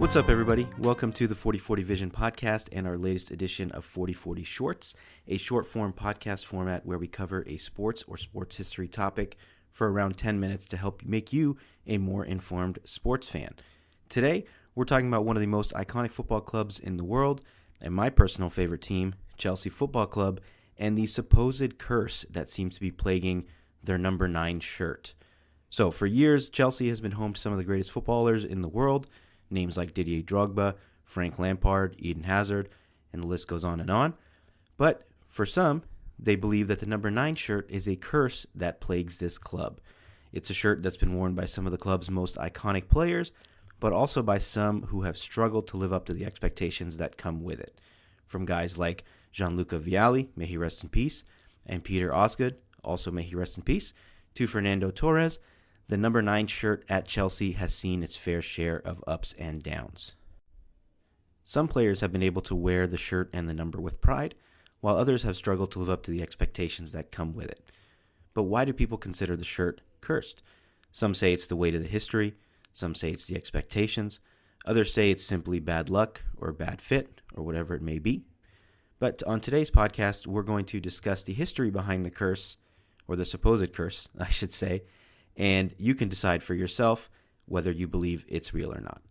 What's up, everybody? Welcome to the 4040 Vision podcast and our latest edition of 4040 Shorts, a short-form podcast format where we cover a sports or sports history topic for around 10 minutes to help make you a more informed sports fan. Today, we're talking about one of the most iconic football clubs in the world, and my personal favorite team, Chelsea Football Club, and the supposed curse that seems to be plaguing their number 9 shirt. So, for years, Chelsea has been home to some of the greatest footballers in the world, names like Didier Drogba, Frank Lampard, Eden Hazard, and the list goes on and on. But for some, they believe that the number 9 shirt is a curse that plagues this club. It's a shirt that's been worn by some of the club's most iconic players, but also by some who have struggled to live up to the expectations that come with it. From guys like Gianluca Vialli, may he rest in peace, and Peter Osgood, also may he rest in peace, to Fernando Torres, the number 9 shirt at Chelsea has seen its fair share of ups and downs. Some players have been able to wear the shirt and the number with pride, while others have struggled to live up to the expectations that come with it. But why do people consider the shirt cursed? Some say it's the weight of the history, some say it's the expectations, others say it's simply bad luck or bad fit or whatever it may be. But on today's podcast, we're going to discuss the history behind the curse, or the supposed curse, I should say, and you can decide for yourself whether you believe it's real or not.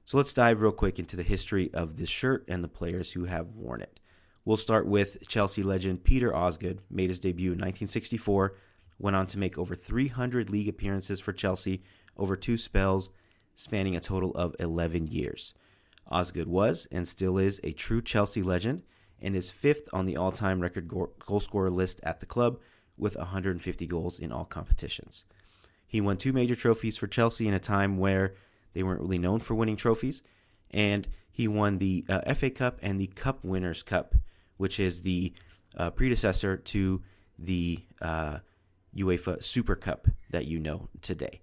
So let's dive real quick into the history of this shirt and the players who have worn it. We'll start with Chelsea legend Peter Osgood, made his debut in 1964, went on to make over 300 league appearances for Chelsea over 2 spells, spanning a total of 11 years. Osgood was, and still is, a true Chelsea legend, and is 5th on the all-time record goalscorer list at the club, with 150 goals in all competitions. He won 2 major trophies for Chelsea in a time where they weren't really known for winning trophies, and he won the FA Cup and the Cup Winners' Cup, which is the predecessor to the UEFA Super Cup that you know today.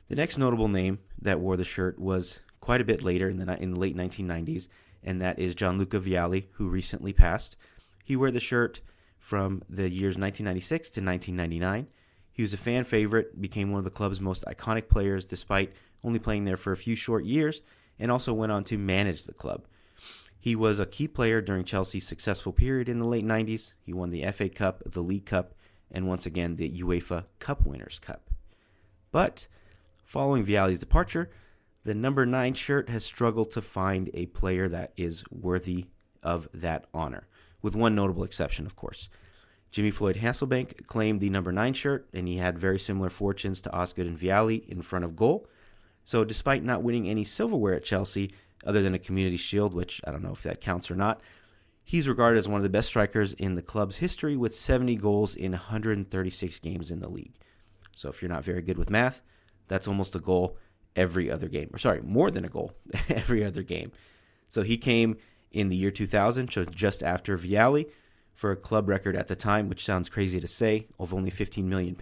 The next notable name that wore the shirt was quite a bit later in the late 1990s, and that is Gianluca Vialli, who recently passed. He wore the shirt from the years 1996 to 1999. He was a fan favorite, became one of the club's most iconic players despite only playing there for a few short years, and also went on to manage the club. He was a key player during Chelsea's successful period in the late 90s. He won the FA Cup, the League Cup, and once again the UEFA Cup Winners' Cup. But following Vialli's departure, the number 9 shirt has struggled to find a player that is worthy of that honor, with one notable exception, of course. Jimmy Floyd Hasselbank claimed the number 9 shirt, and he had very similar fortunes to Osgood and Vialli in front of goal. So despite not winning any silverware at Chelsea, other than a Community Shield, which I don't know if that counts or not, he's regarded as one of the best strikers in the club's history with 70 goals in 136 games in the league. So if you're not very good with math, that's almost a goal every other game. Or sorry, more than a goal every other game. So he came in the year 2000, so just after Vialli, for a club record at the time, which sounds crazy to say, of only £15 million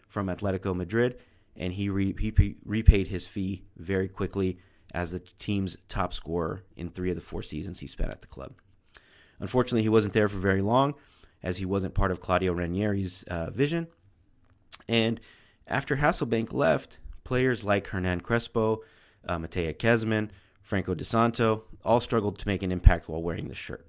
from Atletico Madrid, and he repaid his fee very quickly as the team's top scorer in 3 of the 4 seasons he spent at the club. Unfortunately, he wasn't there for very long, as he wasn't part of Claudio Ranieri's vision, and after Hasselbank left, players like Hernan Crespo, Mattia Kezman, Franco De Santo all struggled to make an impact while wearing the shirt.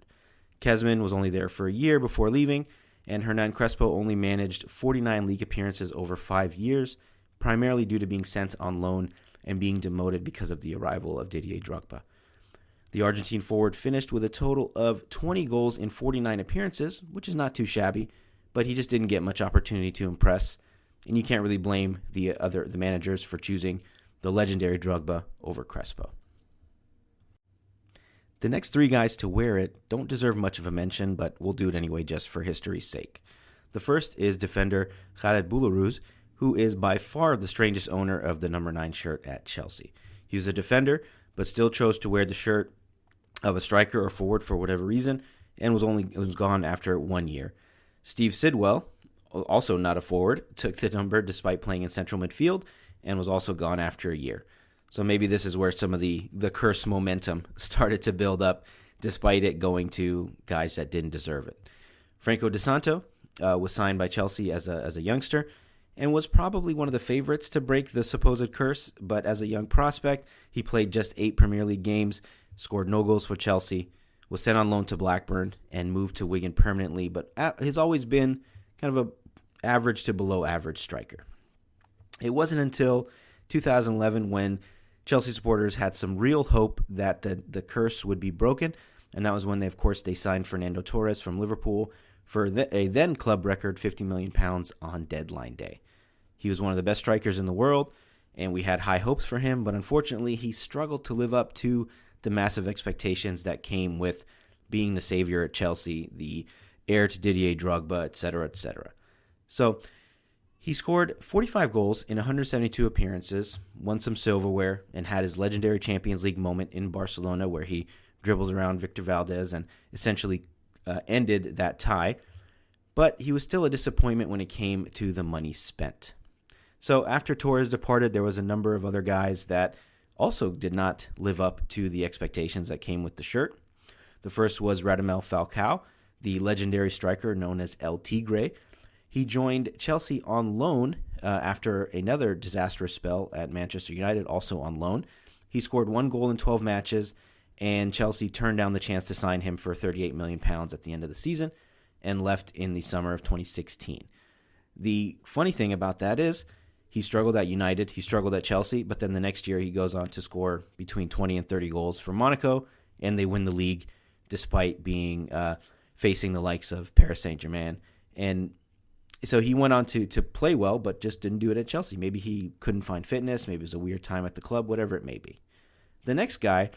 Kezman was only there for a year before leaving, and Hernan Crespo only managed 49 league appearances over 5 years, primarily due to being sent on loan and being demoted because of the arrival of Didier Drogba. The Argentine forward finished with a total of 20 goals in 49 appearances, which is not too shabby, but he just didn't get much opportunity to impress, and you can't really blame the managers for choosing the legendary Drogba over Crespo. The next 3 guys to wear it don't deserve much of a mention, but we'll do it anyway just for history's sake. The first is defender Khaled, who is by far the strangest owner of the number 9 shirt at Chelsea. He was a defender, but still chose to wear the shirt of a striker or forward for whatever reason, and was gone after 1 year. Steve Sidwell, also not a forward, took the number despite playing in central midfield, and was also gone after a year. So maybe this is where some of the curse momentum started to build up, despite it going to guys that didn't deserve it. Franco De Santo was signed by Chelsea as a youngster, and was probably one of the favorites to break the supposed curse, but as a young prospect, he played just 8 Premier League games, scored no goals for Chelsea, was sent on loan to Blackburn, and moved to Wigan permanently, but has always been kind of a average to below average striker. It wasn't until 2011 when Chelsea supporters had some real hope that the curse would be broken, and that was when they signed Fernando Torres from Liverpool for a then club record £50 million on deadline day. He was one of the best strikers in the world, and we had high hopes for him, but unfortunately he struggled to live up to the massive expectations that came with being the savior at Chelsea, the heir to Didier Drogba, etc., etc. So he scored 45 goals in 172 appearances, won some silverware, and had his legendary Champions League moment in Barcelona where he dribbles around Victor Valdez and essentially ended that tie. But he was still a disappointment when it came to the money spent. So after Torres departed, there was a number of other guys that also did not live up to the expectations that came with the shirt. The first was Radamel Falcao, the legendary striker known as El Tigre. He joined Chelsea on loan after another disastrous spell at Manchester United, also on loan. He scored 1 goal in 12 matches, and Chelsea turned down the chance to sign him for £38 million at the end of the season and left in the summer of 2016. The funny thing about that is he struggled at United, he struggled at Chelsea, but then the next year he goes on to score between 20 and 30 goals for Monaco, and they win the league despite being facing the likes of Paris Saint-Germain. And so he went on to play well, but just didn't do it at Chelsea. Maybe he couldn't find fitness, maybe it was a weird time at the club, whatever it may be. The next guy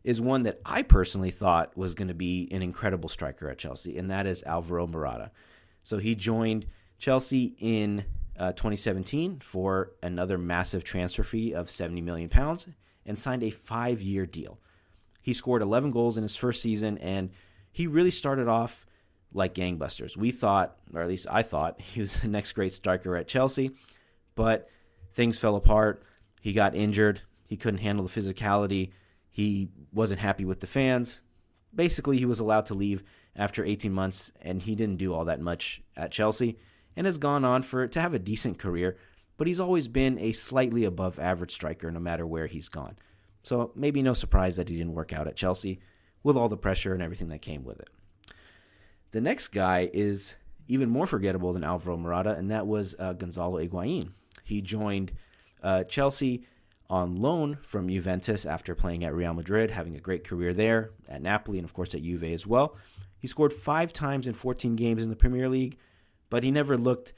is one that I personally thought was going to be an incredible striker at Chelsea, and that is Alvaro Morata. So he joined Chelsea in 2017 for another massive transfer fee of £70 million and signed a 5-year deal. He scored 11 goals in his first season, and he really started off like gangbusters. We thought, or at least I thought, he was the next great striker at Chelsea, but things fell apart. He got injured. He couldn't handle the physicality. He wasn't happy with the fans. Basically, he was allowed to leave after 18 months, and he didn't do all that much at Chelsea and has gone on to have a decent career, but he's always been a slightly above average striker no matter where he's gone. So maybe no surprise that he didn't work out at Chelsea with all the pressure and everything that came with it. The next guy is even more forgettable than Alvaro Morata, and that was Gonzalo Higuain. He joined Chelsea on loan from Juventus after playing at Real Madrid, having a great career there, at Napoli, and of course at Juve as well. He scored 5 times in 14 games in the Premier League, but he never looked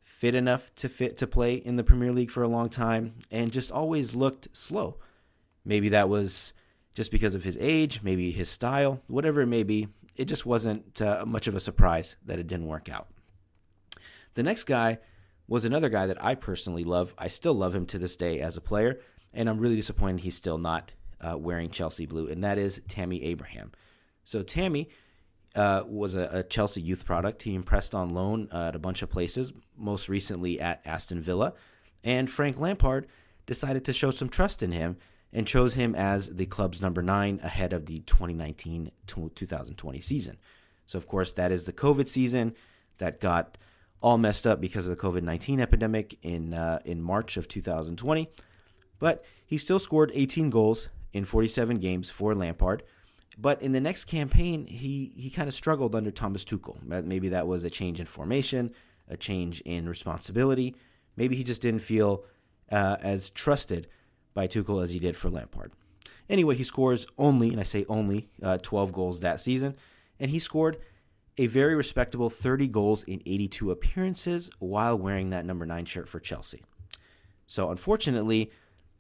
fit enough to play in the Premier League for a long time, and just always looked slow. Maybe that was just because of his age, maybe his style, whatever it may be. It just wasn't much of a surprise that it didn't work out. The next guy was another guy that I personally love. I still love him to this day as a player, and I'm really disappointed he's still not wearing Chelsea blue, and that is Tammy Abraham. So Tammy was a Chelsea youth product. He impressed on loan at a bunch of places, most recently at Aston Villa, and Frank Lampard decided to show some trust in him and chose him as the club's number 9 ahead of the 2019-2020 season. So, of course, that is the COVID season that got all messed up because of the COVID-19 epidemic in March of 2020. But he still scored 18 goals in 47 games for Lampard. But in the next campaign, he kind of struggled under Thomas Tuchel. Maybe that was a change in formation, a change in responsibility. Maybe he just didn't feel as trusted by Tuchel as he did for Lampard. Anyway, he scores only, and I say only, 12 goals that season, and he scored a very respectable 30 goals in 82 appearances while wearing that number 9 shirt for Chelsea. So unfortunately,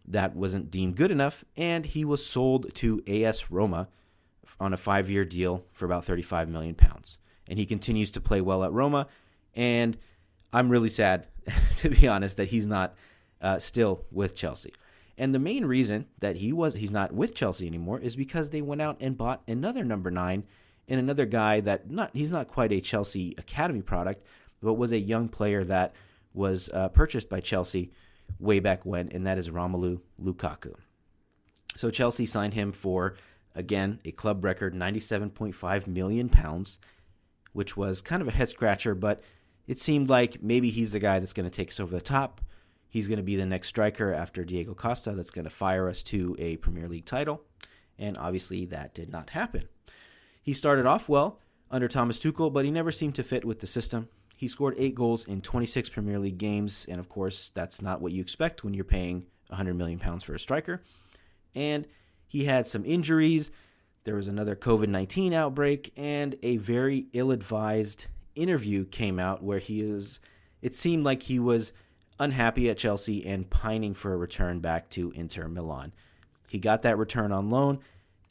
that wasn't deemed good enough, and he was sold to AS Roma on a 5-year deal for about £35 million. And he continues to play well at Roma, and I'm really sad, to be honest, that he's not still with Chelsea. And the main reason that he's not with Chelsea anymore is because they went out and bought another number 9 and another guy that he's not quite a Chelsea academy product, but was a young player that was purchased by Chelsea way back when, and that is Romelu Lukaku. So Chelsea signed him for, again, a club record £97.5 million, which was kind of a head-scratcher, but it seemed like maybe he's the guy that's going to take us over the top. He's going to be the next striker after Diego Costa that's going to fire us to a Premier League title. And obviously that did not happen. He started off well under Thomas Tuchel, but he never seemed to fit with the system. He scored 8 goals in 26 Premier League games, and of course, that's not what you expect when you're paying £100 million for a striker. And he had some injuries. There was another COVID-19 outbreak, and a very ill-advised interview came out where it seemed like he was unhappy at Chelsea and pining for a return back to Inter Milan. He got that return on loan,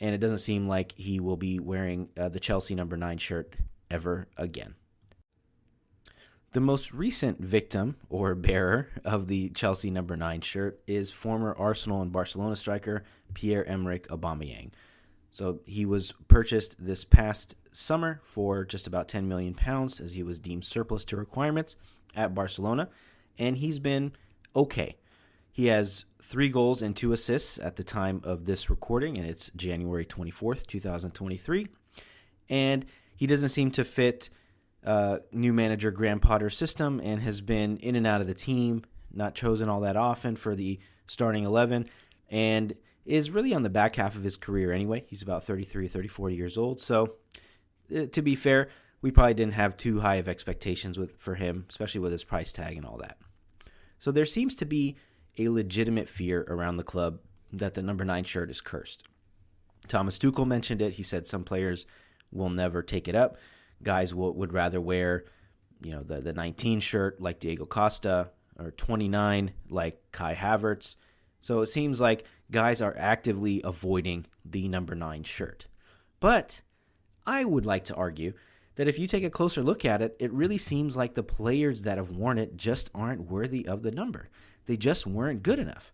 and it doesn't seem like he will be wearing the Chelsea number 9 shirt ever again. The most recent victim or bearer of the Chelsea number 9 shirt is former Arsenal and Barcelona striker Pierre-Emerick Aubameyang. So he was purchased this past summer for just about £10 million as he was deemed surplus to requirements at Barcelona, and he's been okay. He has 3 goals and 2 assists at the time of this recording, and it's January 24th, 2023. And he doesn't seem to fit new manager Graham Potter's system and has been in and out of the team, not chosen all that often for the starting 11, and is really on the back half of his career anyway. He's about 33 or 34 years old. So to be fair, we probably didn't have too high of expectations for him, especially with his price tag and all that. So there seems to be a legitimate fear around the club that the number 9 shirt is cursed. Thomas Tuchel mentioned it. He said some players will never take it up. Guys would rather wear, the 19 shirt like Diego Costa or 29 like Kai Havertz. So it seems like guys are actively avoiding the number 9 shirt. But I would like to argue that if you take a closer look at it, it really seems like the players that have worn it just aren't worthy of the number. They just weren't good enough.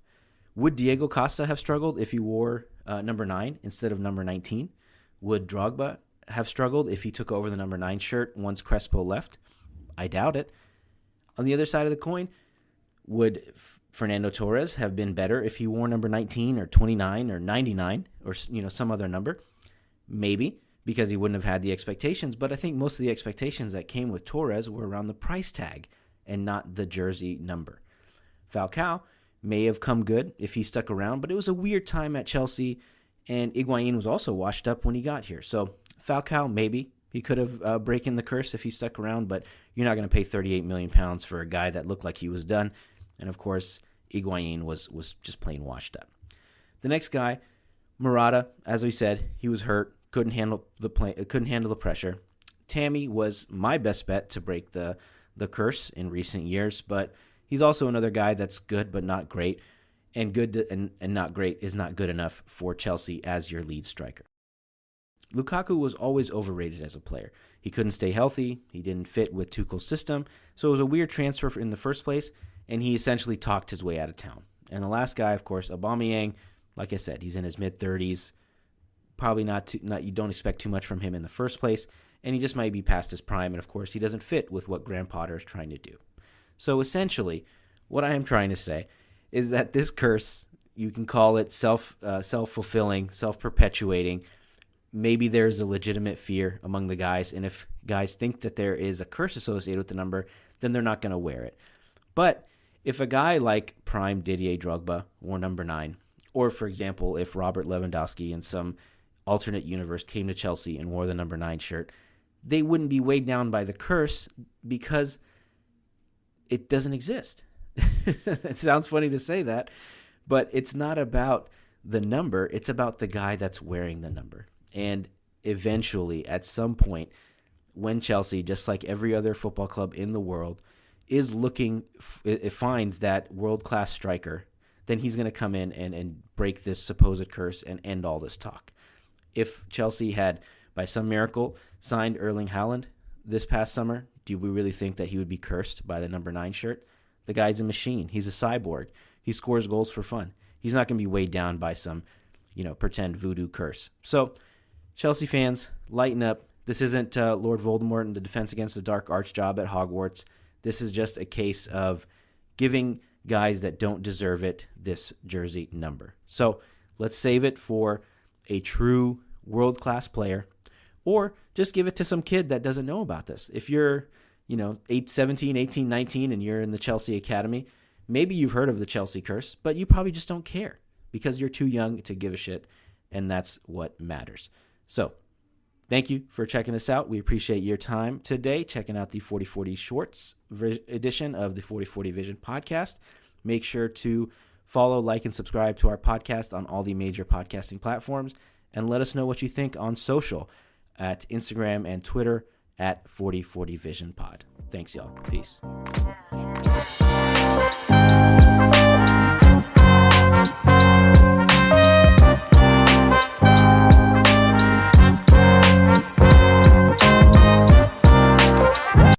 Would Diego Costa have struggled if he wore number 9 instead of number 19? Would Drogba have struggled if he took over the number 9 shirt once Crespo left? I doubt it. On the other side of the coin, would Fernando Torres have been better if he wore number 19 or 29 or 99 or some other number? Maybe, because he wouldn't have had the expectations, but I think most of the expectations that came with Torres were around the price tag and not the jersey number. Falcao may have come good if he stuck around, but it was a weird time at Chelsea, and Higuain was also washed up when he got here. So Falcao, maybe he could have broken the curse if he stuck around, but you're not going to pay £38 million for a guy that looked like he was done. And of course, Higuain was just plain washed up. The next guy, Morata, as we said, he was hurt, couldn't handle the pressure. Tammy was my best bet to break the curse in recent years, but he's also another guy that's good but not great, and good and not great is not good enough for Chelsea as your lead striker. Lukaku was always overrated as a player. He couldn't stay healthy, he didn't fit with Tuchel's system, so it was a weird transfer in the first place, and he essentially talked his way out of town. And the last guy, of course, Aubameyang, like I said, he's in his mid-30s, probably not you don't expect too much from him in the first place, and he just might be past his prime, and of course he doesn't fit with what Graham Potter is trying to do. So essentially, what I am trying to say is that this curse, you can call it self-fulfilling, self-perpetuating. Maybe there's a legitimate fear among the guys, and if guys think that there is a curse associated with the number, then they're not going to wear it. But if a guy like prime Didier Drogba wore number 9, or for example, if Robert Lewandowski in some alternate universe came to Chelsea and wore the number 9 shirt, they wouldn't be weighed down by the curse because it doesn't exist. It sounds funny to say that, but it's not about the number. It's about the guy that's wearing the number. And eventually, at some point, when Chelsea, just like every other football club in the world, is looking, it finds that world-class striker, then he's going to come in and break this supposed curse and end all this talk. If Chelsea had, by some miracle, signed Erling Haaland this past summer, do we really think that he would be cursed by the number 9 shirt? The guy's a machine. He's a cyborg. He scores goals for fun. He's not going to be weighed down by some, pretend voodoo curse. So, Chelsea fans, lighten up. This isn't Lord Voldemort and the Defense Against the Dark Arts job at Hogwarts. This is just a case of giving guys that don't deserve it this jersey number. So, let's save it for a true world-class player, or just give it to some kid that doesn't know about this. If you're 17, 18, 19, and you're in the Chelsea Academy, maybe you've heard of the Chelsea curse, but you probably just don't care because you're too young to give a shit, and that's what matters. So thank you for checking us out. We appreciate your time today, checking out the 4040 Shorts edition of the 4040 Vision podcast. Make sure to follow, like, and subscribe to our podcast on all the major podcasting platforms, and let us know what you think on social at Instagram and Twitter at 4040 Vision Pod. Thanks, y'all. Peace.